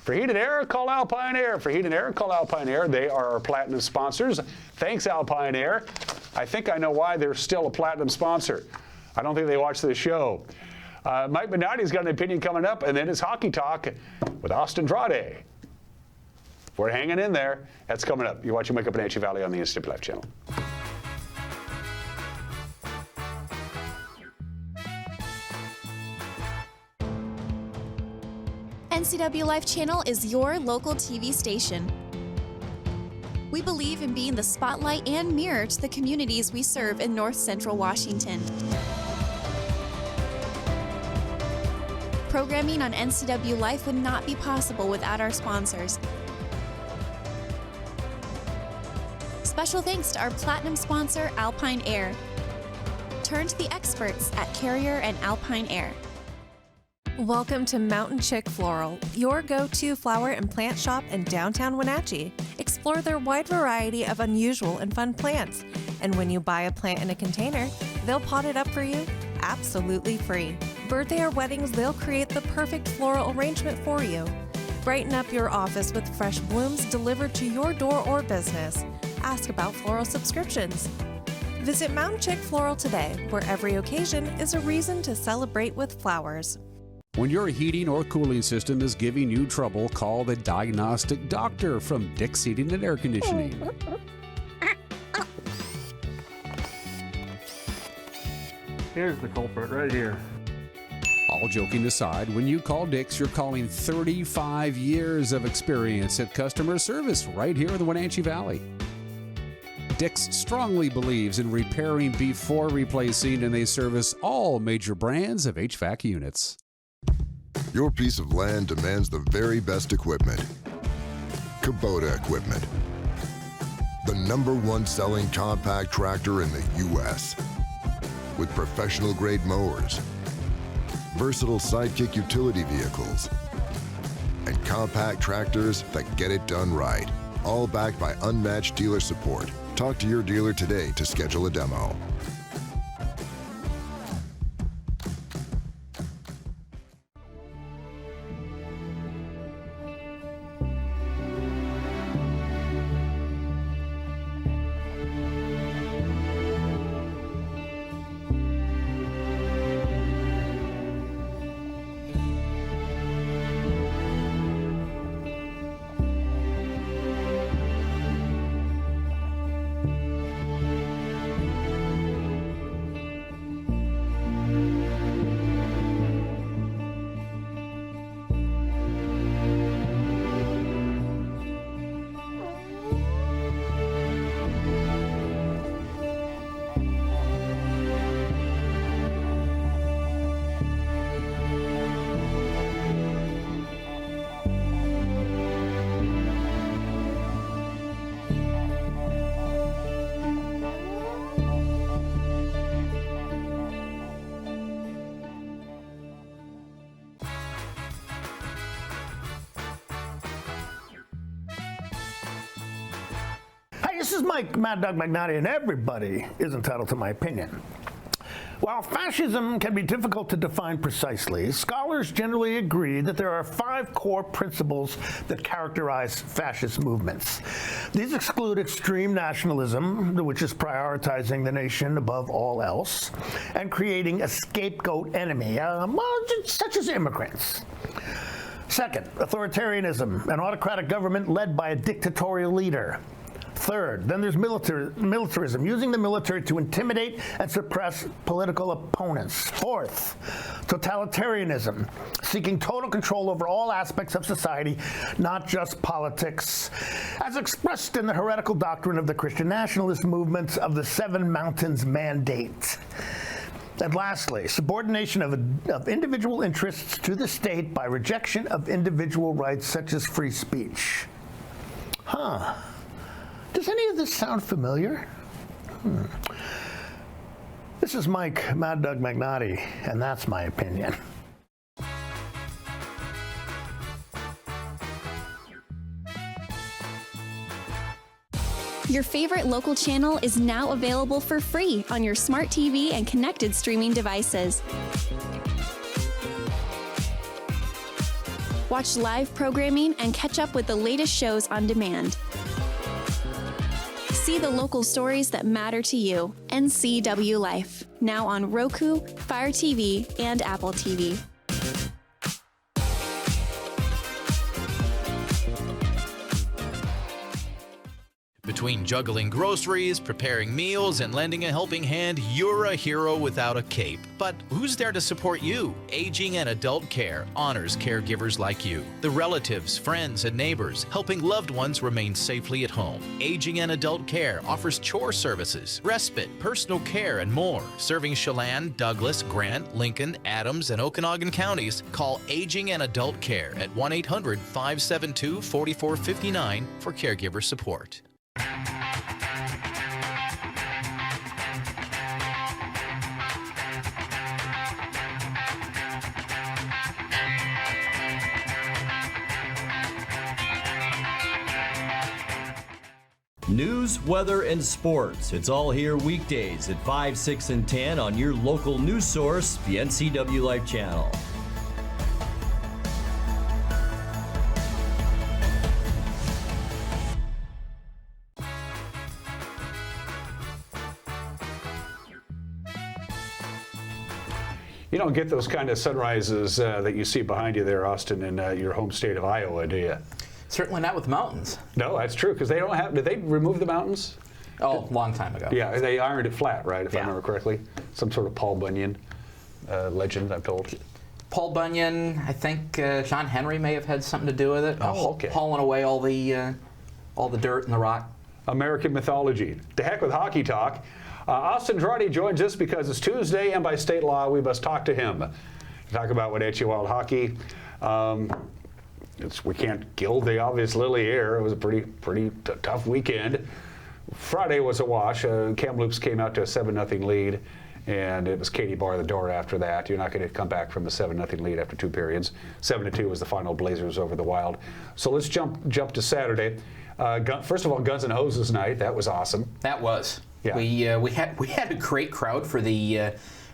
For Heat and Air, call Alpine Air. For Heat and Air, call Alpine Air. They are our platinum sponsors. Thanks, Alpine Air. I think I know why they're still a platinum sponsor. I don't think they watch the show. Mike Benatti's got an opinion coming up, and then it's Hockey Talk with Austin Draude. We're hanging in there. That's coming up. You're watching Wake Up Wenatchee Valley on the Instant Life channel. NCW Life Channel is your local TV station. We believe in being the spotlight and mirror to the communities we serve in North Central Washington. Programming on NCW Life would not be possible without our sponsors. Special thanks to our platinum sponsor, Alpine Air. Turn to the experts at Carrier and Alpine Air. Welcome to Mountain Chick Floral, your go-to flower and plant shop in downtown Wenatchee. Explore their wide variety of unusual and fun plants. And when you buy a plant in a container, they'll pot it up for you absolutely free. Birthday or weddings, they'll create the perfect floral arrangement for you. Brighten up your office with fresh blooms delivered to your door or business. Ask about floral subscriptions. Visit Mountain Chick Floral today, where every occasion is a reason to celebrate with flowers. When your heating or cooling system is giving you trouble, call the diagnostic doctor from Dick's Heating and Air Conditioning. Here's the culprit right here. All joking aside, when you call Dick's, you're calling 35 years of experience at customer service right here in the Wenatchee Valley. Dick's strongly believes in repairing before replacing, and they service all major brands of HVAC units. Your piece of land demands the very best equipment. Kubota equipment. The #1 selling compact tractor in the U.S. with professional grade mowers, versatile sidekick utility vehicles, and compact tractors that get it done right. All backed by unmatched dealer support. Talk to your dealer today to schedule a demo. This is Mike Mad Dog Magnati, and everybody is entitled to my opinion. While fascism can be difficult to define precisely, scholars generally agree that there are 5 core principles that characterize fascist movements. These exclude extreme nationalism, which is prioritizing the nation above all else, and creating a scapegoat enemy, such as immigrants. Second, authoritarianism, an autocratic government led by a dictatorial leader. Third, then there's militarism, using the military to intimidate and suppress political opponents. Fourth, totalitarianism, seeking total control over all aspects of society, not just politics, as expressed in the heretical doctrine of the Christian nationalist movements of the Seven Mountains Mandate. And lastly, subordination of individual interests to the state by rejection of individual rights such as free speech. Does any of this sound familiar? This is Mike Mad Dog Magnati, and that's my opinion. Your favorite local channel is now available for free on your smart TV and connected streaming devices. Watch live programming and catch up with the latest shows on demand. See the local stories that matter to you. NCW Life, now on Roku, Fire TV, and Apple TV. Between juggling groceries, preparing meals, and lending a helping hand, you're a hero without a cape. But who's there to support you? Aging and Adult Care honors caregivers like you, the relatives, friends, and neighbors, helping loved ones remain safely at home. Aging and Adult Care offers chore services, respite, personal care, and more. Serving Chelan, Douglas, Grant, Lincoln, Adams, and Okanagan counties, call Aging and Adult Care at 1-800-572-4459 for caregiver support. News, weather, and sports. It's all here weekdays at 5, 6, and 10 on your local news source, the NCW Life Channel. You don't get those kind of sunrises that you see behind you there, Austin, in your home state of Iowa, do you? Certainly not with mountains. No, that's true, because they don't have, did they remove the mountains? Oh, long time ago. Yeah, they ironed it flat, right, if I remember correctly? Some sort of Paul Bunyan legend, I'm told. Paul Bunyan, I think John Henry may have had something to do with it. Oh, okay. Hauling away all the dirt and the rock. American mythology. To heck with hockey talk. Austin Draude joins us because it's Tuesday, and by state law, we must talk to him. Talk about Wenatchee Wild hockey. We can't gild the obvious lily here. It was a pretty tough weekend. Friday was a wash. Kamloops came out to a 7-0 lead, and it was Katie bar the door after that. You're not going to come back from a 7-0 lead after 2 periods. 7-2 was the final Blazers over the Wild. So let's jump to Saturday. First of all, Guns N' Hoses night. That was awesome. That was. Yeah. We had a great crowd for the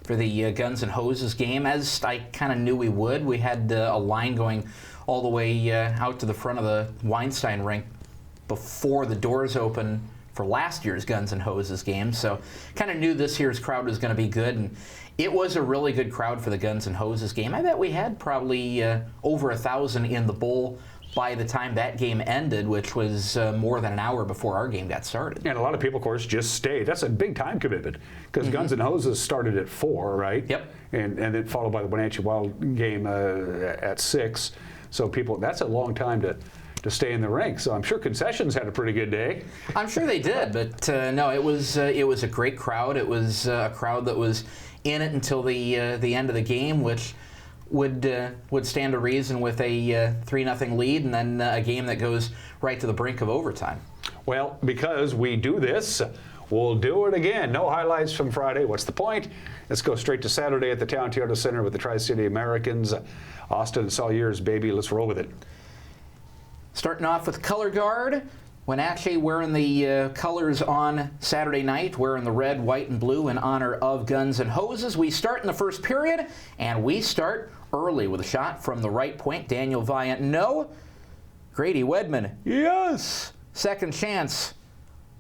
Guns N' Hoses game, as I kind of knew we would. We had a line going all the way out to the front of the Weinstein rink before the doors opened for last year's Guns N' Hoses game. So kind of knew this year's crowd was going to be good, and it was a really good crowd for the Guns N' Hoses game. I bet we had probably over 1,000 in the bowl by the time that game ended, which was more than an hour before our game got started. And a lot of people, of course, just stayed. That's a big time commitment, because Guns N' Hoses started at 4, right? Yep. And then followed by the Wenatchee Wild game at 6. So people, that's a long time to stay in the rink. So I'm sure concessions had a pretty good day. I'm sure they did, but no, it was a great crowd. It was a crowd that was in it until the end of the game, which would stand to reason with a 3-0 lead, and then a game that goes right to the brink of overtime. Well, because we do this, we'll do it again. No highlights from Friday. What's the point? Let's go straight to Saturday at the Town Toyota Center with the Tri-City Americans. Austin, it's all yours, baby. Let's roll with it. Starting off with color guard. Wenatchee wearing the colors on Saturday night, wearing the red, white, and blue in honor of Guns N' Hoses. We start in the first period, and we start early with a shot from the right point. Daniel Viant, no. Grady Wedman, yes. Second chance.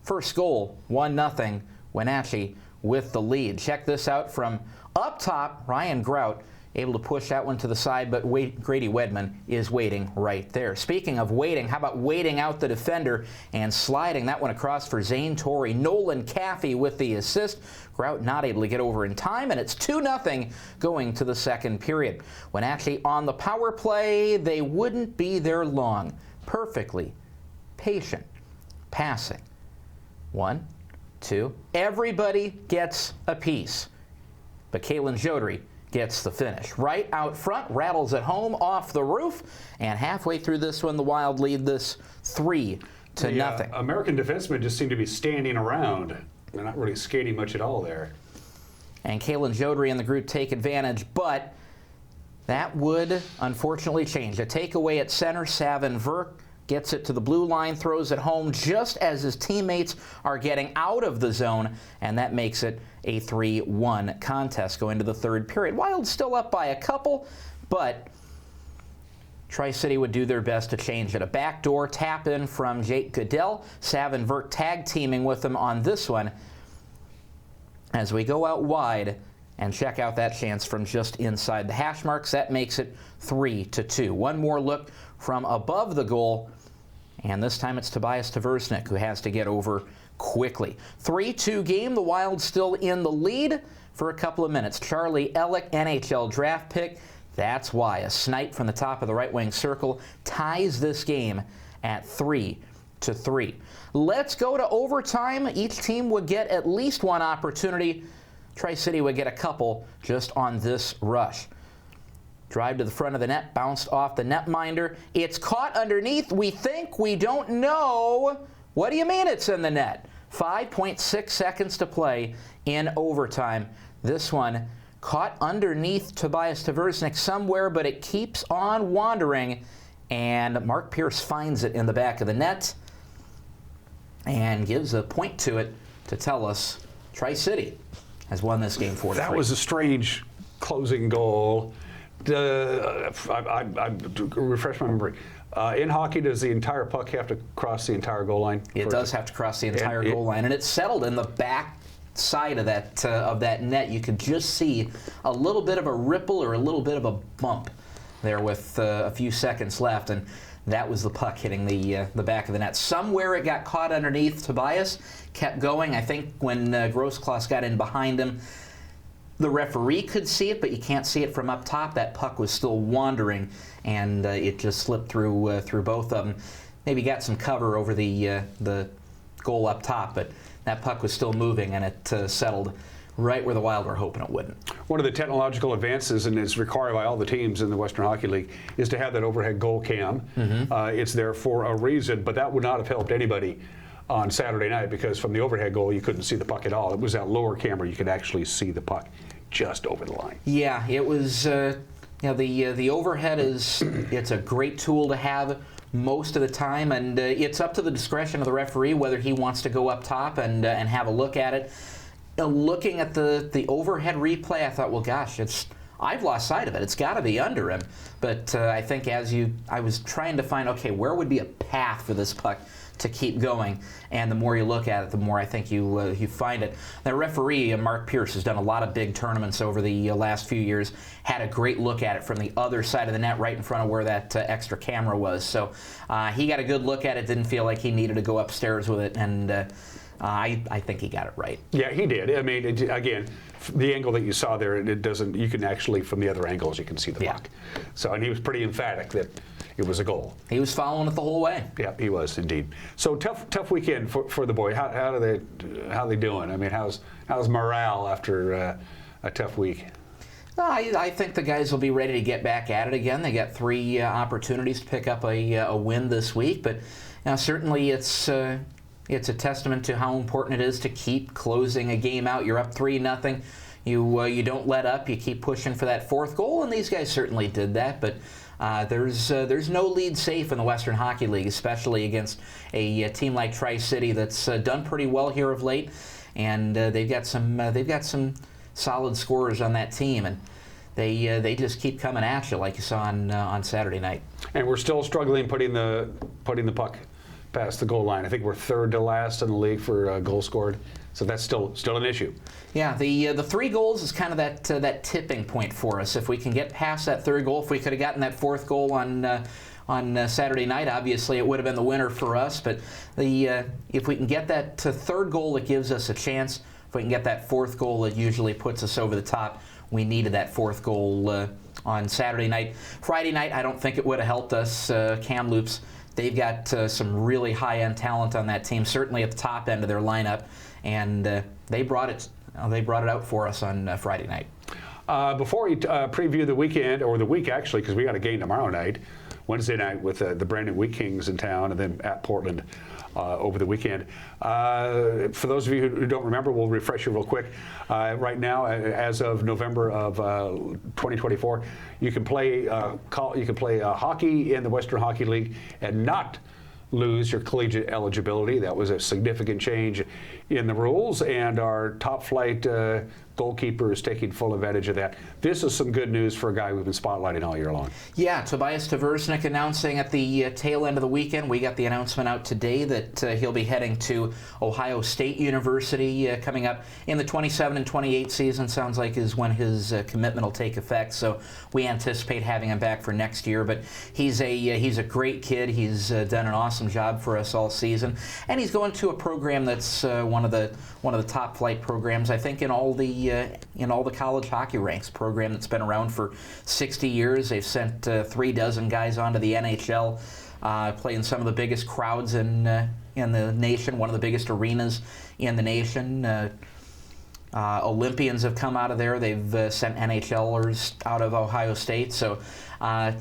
First goal, 1-0. Wenatchee with the lead. Check this out from up top. Ryan Grout able to push that one to the side, but Grady Wedman is waiting right there. Speaking of waiting, how about waiting out the defender and sliding that one across for Zane Torrey. Nolan Caffey with the assist. Grout not able to get over in time, and it's 2-0 going to the second period. Wenatchee on the power play, they wouldn't be there long. Perfectly patient passing. 1, 2. Everybody gets a piece, but Kalen Jodry gets the finish. Right out front, rattles it home off the roof, and halfway through this one, the Wild lead this 3-0. American defensemen just seem to be standing around. They're not really skating much at all there. And Kalen Jodry and the group take advantage, but that would unfortunately change. A takeaway at center, Savin Verk gets it to the blue line, throws it home just as his teammates are getting out of the zone, and that makes it a 3-1 contest going to the third period. Wild still up by a couple, but Tri-City would do their best to change it. A backdoor tap in from Jake Goodell. Savin Verk tag teaming with him on this one as we go out wide and check out that chance from just inside the hash marks. That makes it 3-2. One more look from above the goal, And this time it's Tobias Tversnick who has to get over quickly. 3-2 game. The Wild still in the lead for a couple of minutes. Charlie Ellick, NHL draft pick. That's why a snipe from the top of the right wing circle ties this game at 3-3. Let's go to overtime. Each team would get at least one opportunity. Tri-City would get a couple just on this rush. Drive to the front of the net, bounced off the netminder. It's caught underneath. We think, we don't know. What do you mean it's in the net? 5.6 seconds to play in overtime. This one caught underneath Tobias Tversnick somewhere, but it keeps on wandering. And Mark Pierce finds it in the back of the net and gives a point to it to tell us Tri-City has won this game 4-3. That was a strange closing goal. I refresh my memory. In hockey, does the entire puck have to cross the entire goal line? It does have to cross the entire goal line, and it's settled in the back side of that net. You could just see a little bit of a ripple or a little bit of a bump there with a few seconds left, and that was the puck hitting the back of the net. Somewhere it got caught underneath. Tobias kept going. I think when Grosskloss got in behind him, the referee could see it, but you can't see it from up top. That puck was still wandering, and it just slipped through both of them. Maybe got some cover over the goal up top, but that puck was still moving, and it settled right where the Wild were hoping it wouldn't. One of the technological advances, and is required by all the teams in the Western Hockey League, is to have that overhead goal cam. It's there for a reason, but that would not have helped anybody on Saturday night, because from the overhead goal you couldn't see the puck at all. It was that lower camera you could actually see the puck just over the line. Yeah, it was. The overhead it's a great tool to have most of the time, and it's up to the discretion of the referee whether he wants to go up top and have a look at it. Looking at the overhead replay, I thought, well, gosh, I've lost sight of it. It's got to be under him. But I think I was trying to find, okay, where would be a path for this puck to keep going, and the more you look at it, the more I think you find it. The referee, Mark Pierce, has done a lot of big tournaments over the last few years, had a great look at it from the other side of the net, right in front of where that extra camera was. So he got a good look at it, didn't feel like he needed to go upstairs with it, and I think he got it right. Yeah, he did. I mean, again, the angle that you saw there, it doesn't, you can actually, from the other angles, you can see the puck. So, and he was pretty emphatic that it was a goal. He was following it the whole way. Yeah, he was indeed. So tough weekend for the boy. How they doing? I mean, how's morale after a tough week? I think the guys will be ready to get back at it again. They got 3 opportunities to pick up a win this week, but certainly it's a testament to how important it is to keep closing a game out. You're up 3-0. You don't let up. You keep pushing for that 4th goal, and these guys certainly did that. But there's no lead safe in the Western Hockey League, especially against a team like Tri-City that's done pretty well here of late, and they've got some solid scorers on that team, and they just keep coming at you like you saw on Saturday night. And we're still struggling putting the puck past the goal line. I think we're 3rd to last in the league for goals scored, so that's still an issue. Yeah, the 3 goals is kind of that tipping point for us. If we can get past that 3rd goal, if we could have gotten that 4th goal on Saturday night, obviously it would have been the winner for us. But if we can get that 3rd goal, it gives us a chance. If we can get that 4th goal, it usually puts us over the top. We needed that 4th goal on Saturday night. Friday night, I don't think it would have helped us. Kamloops, they've got some really high-end talent on that team, certainly at the top end of their lineup, and they brought it out for us on Friday night. Before we preview the weekend, or the week actually, because we got a game tomorrow night, Wednesday night with the Brandon Wheat Kings in town, and then at Portland over the weekend. For those of you who don't remember, we'll refresh you real quick. Right now, as of November of 2024, you can play hockey in the Western Hockey League and not lose your collegiate eligibility. That was a significant change in the rules, and our top flight goalkeeper is taking full advantage of that. This is some good news for a guy we've been spotlighting all year long. Yeah, Tobias Tversnik announcing at the tail end of the weekend. We got the announcement out today that he'll be heading to Ohio State University coming up in the 27 and 28 season. Sounds like is when his commitment will take effect. So we anticipate having him back for next year. But he's a great kid. He's done an awesome job for us all season, and he's going to a program that's one of the top flight programs, I think, in all the college hockey ranks. Program that's been around for 60 years. They've sent 36 guys onto the NHL, playing some of the biggest crowds in the nation, one of the biggest arenas in the nation. Olympians have come out of there. They've sent NHLers out of Ohio State. So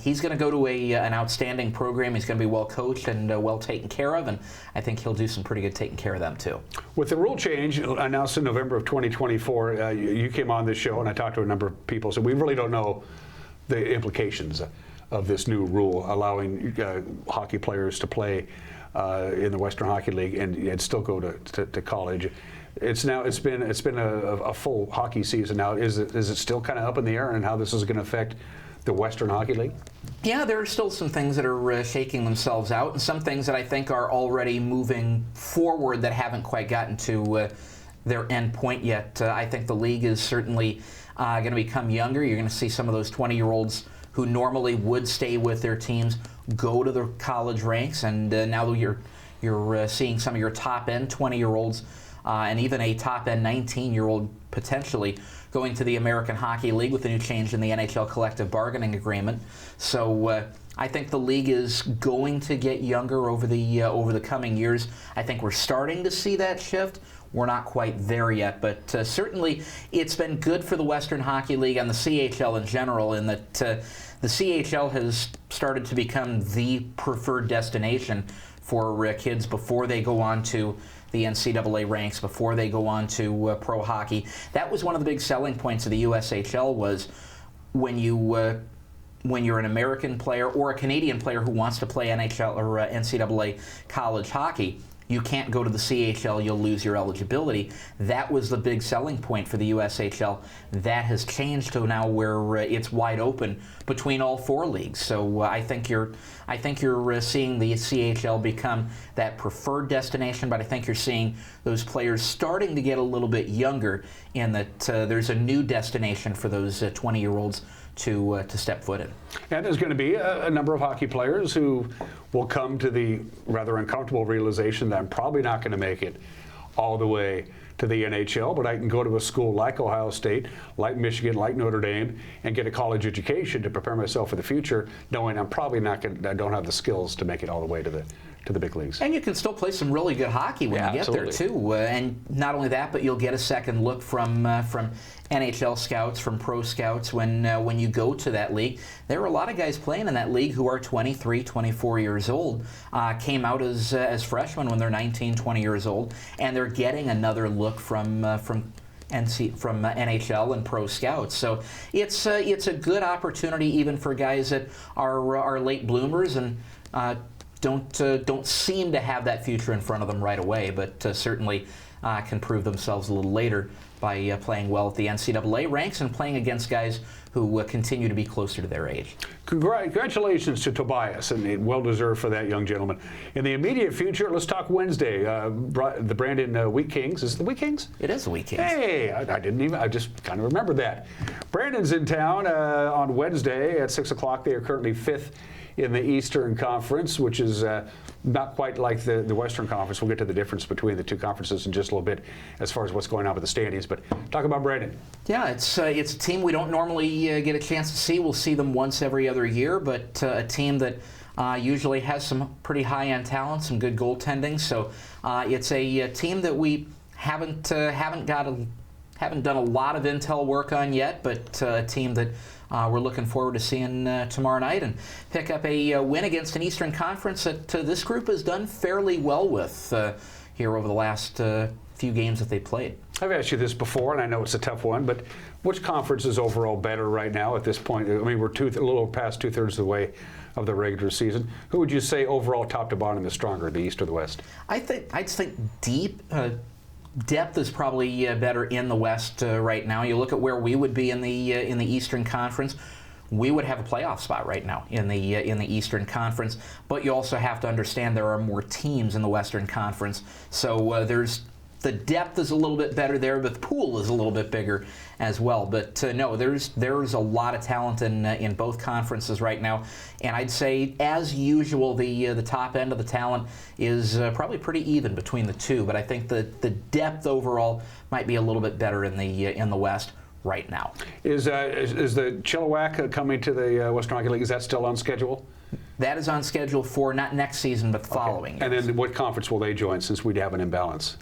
he's going to go to an outstanding program. He's going to be well coached and well taken care of, and I think he'll do some pretty good taking care of them too. With the rule change announced in November of 2024, you came on this show and I talked to a number of people, so we really don't know the implications of this new rule allowing hockey players to play in the Western Hockey League and still go to college. It's been a full hockey season now. Is it still kind of up in the air on how this is going to affect the Western Hockey League? Yeah, there are still some things that are shaking themselves out, and some things that I think are already moving forward that haven't quite gotten to their end point yet. I think the league is certainly going to become younger. You're going to see some of those 20-year-olds who normally would stay with their teams go to the college ranks, and now you're seeing some of your top-end 20-year-olds and even a top-end 19-year-old potentially going to the American Hockey League with the new change in the NHL collective bargaining agreement. So I think the league is going to get younger over the coming years. I think we're starting to see that shift. We're not quite there yet, but certainly it's been good for the Western Hockey League and the CHL in general in that the CHL has started to become the preferred destination for kids before they go on to the NCAA ranks, before they go on to pro hockey. That was one of the big selling points of the USHL was when you're an American player or a Canadian player who wants to play NHL or NCAA college hockey, you can't go to the CHL, you'll lose your eligibility. That was the big selling point for the USHL. That has changed to now where it's wide open between all four leagues. So I think you're seeing the CHL become that preferred destination, but I think you're seeing those players starting to get a little bit younger in that there's a new destination for those 20-year-olds to step foot in. And there's going to be a number of hockey players who will come to the rather uncomfortable realization that I'm probably not going to make it all the way to the NHL, but I can go to a school like Ohio State, like Michigan, like Notre Dame, and get a college education to prepare myself for the future, knowing I'm probably not going to, I don't have the skills to make it all the way to the big leagues. And you can still play some really good hockey when you get there too. And not only that, but you'll get a second look from NHL scouts, from pro scouts when you go to that league. There are a lot of guys playing in that league who are 23, 24 years old, came out as freshmen when they're 19, 20 years old, and they're getting another look from NHL and pro scouts. So it's a good opportunity even for guys that are late bloomers and don't seem to have that future in front of them right away, but certainly can prove themselves a little later by playing well at the NCAA ranks and playing against guys who continue to be closer to their age. Congratulations to Tobias, and well-deserved for that young gentleman. In the immediate future, let's talk Wednesday. The Brandon Wheat Kings. Is it the Wheat Kings? It is the Wheat Kings. Hey, I just kind of remembered that. Brandon's in town on Wednesday at 6 o'clock. They are currently 5th in the Eastern Conference, which is not quite like the Western Conference. We'll get to the difference between the two conferences in just a little bit as far as what's going on with the standings. But talk about Brandon. Yeah, it's a team we don't normally get a chance to see. We'll see them once every other year, but a team that usually has some pretty high-end talent, some good goaltending. So it's a team that we haven't done a lot of intel work on yet, but a team that we're looking forward to seeing tomorrow night and pick up a win against an Eastern Conference that this group has done fairly well with here over the last few games that they played. I've asked you this before, and I know it's a tough one, but which conference is overall better right now at this point? I mean, we're a little past 2/3 of the way of the regular season. Who would you say overall, top to bottom, is stronger, the East or the West? I'd think deep. depth is probably better in the West right now. You look at where we would be in the Eastern Conference. We would have a playoff spot right now in the Eastern Conference, but you also have to understand there are more teams in the Western Conference. So the depth is a little bit better there, but the pool is a little bit bigger as well. But no, there's a lot of talent in both conferences right now, and I'd say, as usual, the top end of the talent is probably pretty even between the two. But I think the depth overall might be a little bit better in the West right now. Is the Chilliwack coming to the Western Hockey League? Is that still on schedule? That is on schedule for not next season, but the following. And then what conference will they join, since we'd have an imbalance?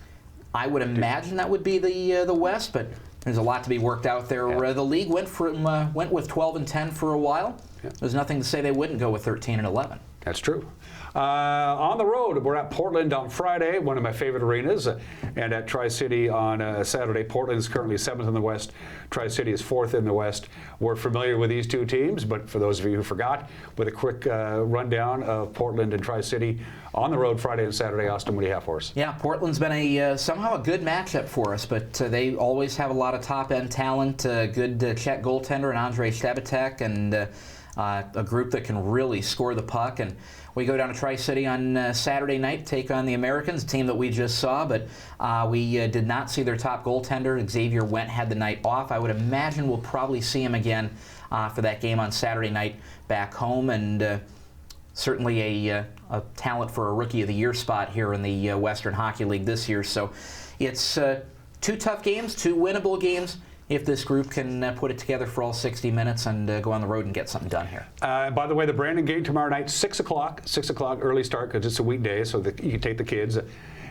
I would imagine that would be the West, but there's a lot to be worked out there. Yeah. The league went with 12-10 for a while. Yeah. There's nothing to say they wouldn't go with 13-11. That's true. On the road, we're at Portland on Friday, one of my favorite arenas, and at Tri-City on Saturday. Portland is currently 7th in the West. Tri-City is 4th in the West. We're familiar with these two teams, but for those of you who forgot, with a quick rundown of Portland and Tri-City on the road Friday and Saturday. Austin, what do you have for us? Yeah, Portland's been somehow a good matchup for us, but they always have a lot of top-end talent, good Czech goaltender and Andrei Stebatek, and a group that can really score the puck. And we go down to Tri-City on Saturday night, take on the Americans, a team that we just saw, but we did not see their top goaltender. Xavier Wendt had the night off. I would imagine we'll probably see him again for that game on Saturday night back home, and certainly a talent for a Rookie of the Year spot here in the Western Hockey League this year. So it's two tough games, two winnable games, if this group can put it together for all 60 minutes and go on the road and get something done here. By the way, the Brandon game tomorrow night, 6 o'clock early start, because it's a weekday, so that you can take the kids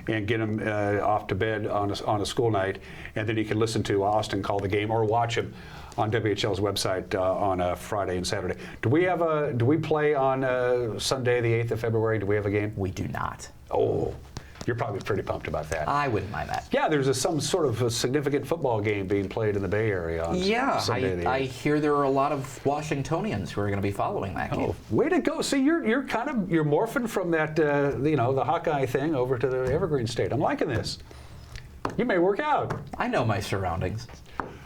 and get them off to bed on a school night, and then you can listen to Austin call the game or watch him on WHL's website on Friday and Saturday. Do we play on Sunday, the 8th of February? Do we have a game? We do not. Oh. You're probably pretty pumped about that. I wouldn't mind that. Yeah, there's some sort of a significant football game being played in the Bay Area on Sunday. I hear there are a lot of Washingtonians who are going to be following that game. Way to go! See, you're morphing from that the Hawkeye thing over to the Evergreen State. I'm liking this. You may work out. I know my surroundings.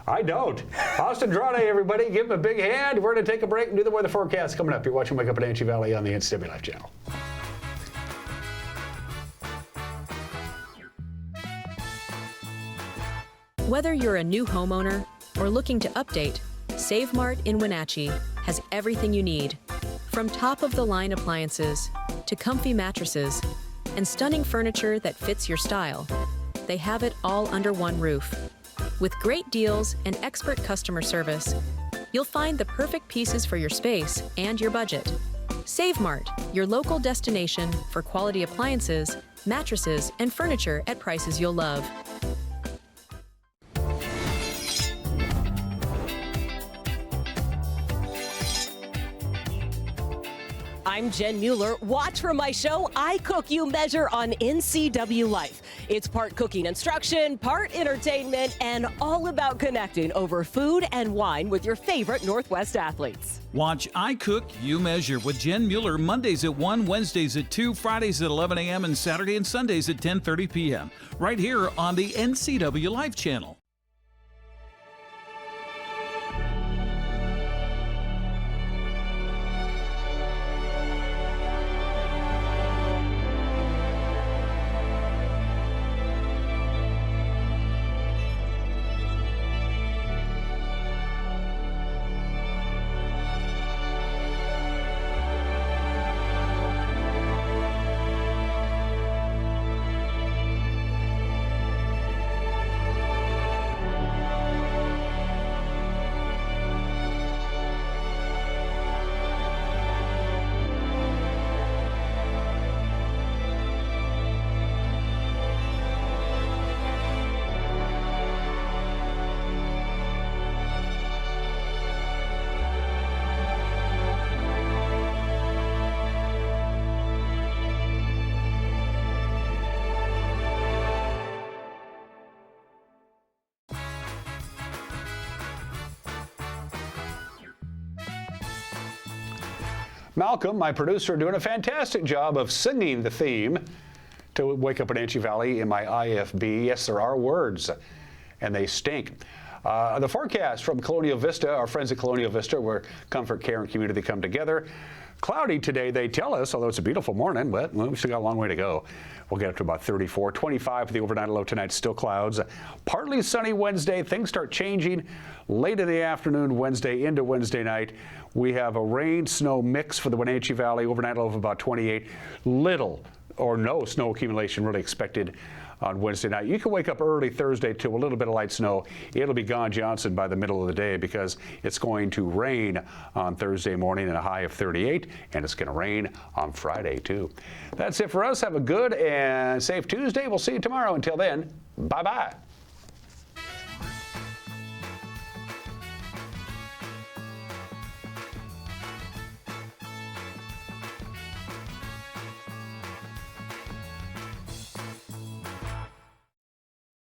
I don't. Austin Draude, everybody, give him a big hand. We're going to take a break and do the weather forecast coming up. You're watching Wake Up in Wenatchee Valley on the NCW Life Channel. Whether you're a new homeowner or looking to update, Save Mart in Wenatchee has everything you need. From top-of-the-line appliances to comfy mattresses and stunning furniture that fits your style, they have it all under one roof. With great deals and expert customer service, you'll find the perfect pieces for your space and your budget. Save Mart, your local destination for quality appliances, mattresses, and furniture at prices you'll love. I'm Jen Mueller. Watch for my show, I Cook, You Measure on NCW Life. It's part cooking instruction, part entertainment, and all about connecting over food and wine with your favorite Northwest athletes. Watch I Cook, You Measure with Jen Mueller Mondays at 1, Wednesdays at 2, Fridays at 11 a.m., and Saturday and Sundays at 10:30 p.m. right here on the NCW Life channel. Malcolm, my producer, doing a fantastic job of singing the theme to wake up Wenatchee Valley in my IFB. Yes, there are words, and they stink. The forecast from Colonial Vista, our friends at Colonial Vista, where comfort, care, and community come together. Cloudy today, they tell us, although it's a beautiful morning, but we've still got a long way to go. We'll get up to about 34, 25 for the overnight low tonight, still clouds. Partly sunny Wednesday. Things start changing late in the afternoon Wednesday into Wednesday night. We have a rain-snow mix for the Wenatchee Valley, overnight low of about 28. Little or no snow accumulation really expected on Wednesday night. You can wake up early Thursday to a little bit of light snow. It'll be gone Johnson by the middle of the day because it's going to rain on Thursday morning and a high of 38, and it's going to rain on Friday too. That's it for us. Have a good and safe Tuesday. We'll see you tomorrow. Until then, bye-bye.